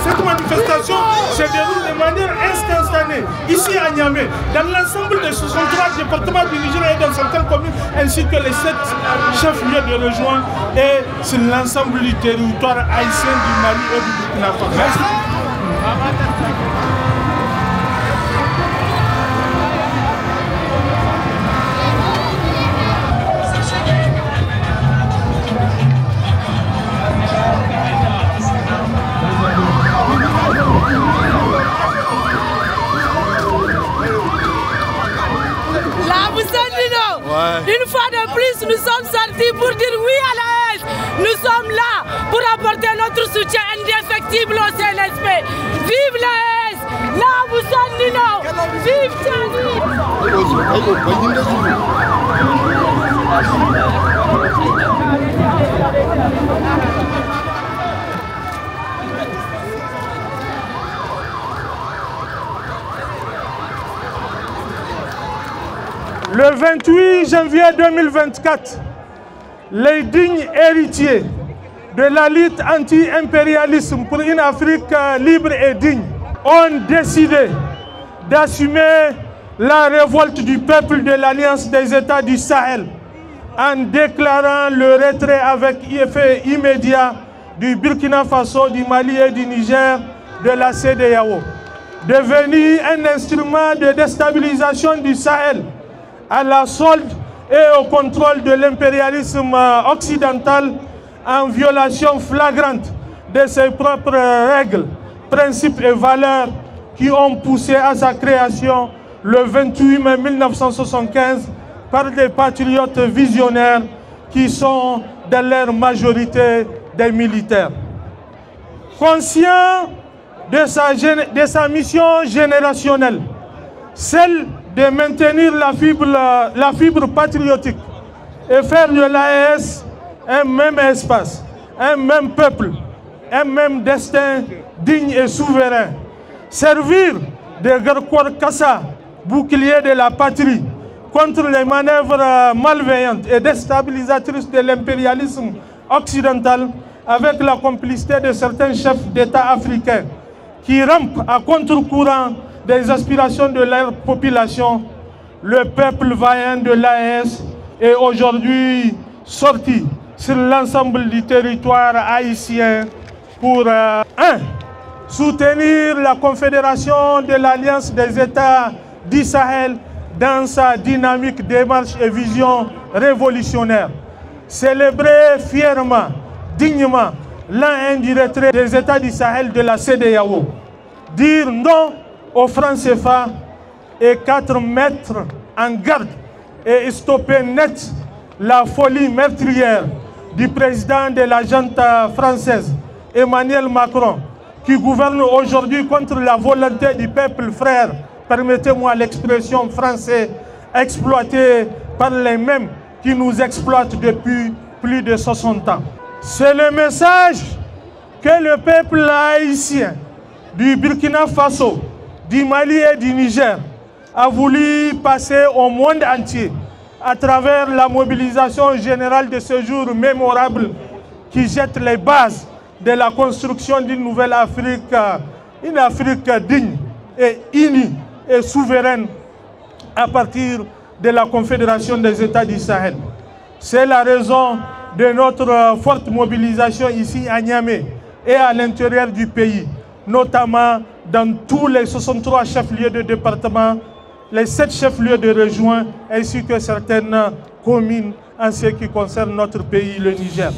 Cette manifestation se déroule de manière instantanée, ici à Niamey, dans l'ensemble des 63 départements du Niger et dans certaines communes, ainsi que les 7 chefs-lieux de rejoint et sur l'ensemble du territoire haïtien du Mali et du Burkina Faso. Une fois de plus, nous sommes sortis pour dire oui à la haine. Nous sommes là pour apporter notre soutien indéfectible au CNSP. Vive la haine, là vous sommes Nino. Vive Tchani. Le 28 janvier 2024, les dignes héritiers de la lutte anti-impérialisme pour une Afrique libre et digne ont décidé d'assumer la révolte du peuple de l'Alliance des États du Sahel en déclarant le retrait avec effet immédiat du Burkina Faso, du Mali et du Niger de la CEDEAO, devenu un instrument de déstabilisation du Sahel à la solde et au contrôle de l'impérialisme occidental en violation flagrante de ses propres règles, principes et valeurs qui ont poussé à sa création le 28 mai 1975 par des patriotes visionnaires qui sont dans leur majorité des militaires. Conscient de sa mission générationnelle, celle de maintenir la fibre patriotique et faire de l'AES un même espace, un même peuple, un même destin digne et souverain. Servir de Garkuwar Kassa, bouclier de la patrie, contre les manœuvres malveillantes et déstabilisatrices de l'impérialisme occidental avec la complicité de certains chefs d'État africains qui rampent à contre-courant des aspirations de leur population. Le peuple vaillant de l'AES est aujourd'hui sorti sur l'ensemble du territoire haïtien pour soutenir la Confédération de l'Alliance des États du Sahel dans sa dynamique, démarche et vision révolutionnaire. Célébrer fièrement, dignement, l'an du retrait des États du Sahel de la CEDEAO. Dire non aux francs CFA et 4 mètres en garde et stopper net la folie meurtrière du président de la junte française, Emmanuel Macron, qui gouverne aujourd'hui contre la volonté du peuple frère, permettez-moi l'expression française, exploité par les mêmes qui nous exploitent depuis plus de 60 ans. C'est le message que le peuple haïtien du Burkina Faso, du Mali et du Niger a voulu passer au monde entier à travers la mobilisation générale de ce jour mémorable qui jette les bases de la construction d'une nouvelle Afrique, une Afrique digne et unie et souveraine à partir de la Confédération des États du Sahel. C'est la raison de notre forte mobilisation ici à Niamey et à l'intérieur du pays, notamment dans tous les 63 chefs-lieux de département, les 7 chefs-lieux de région, ainsi que certaines communes en ce qui concerne notre pays, le Niger.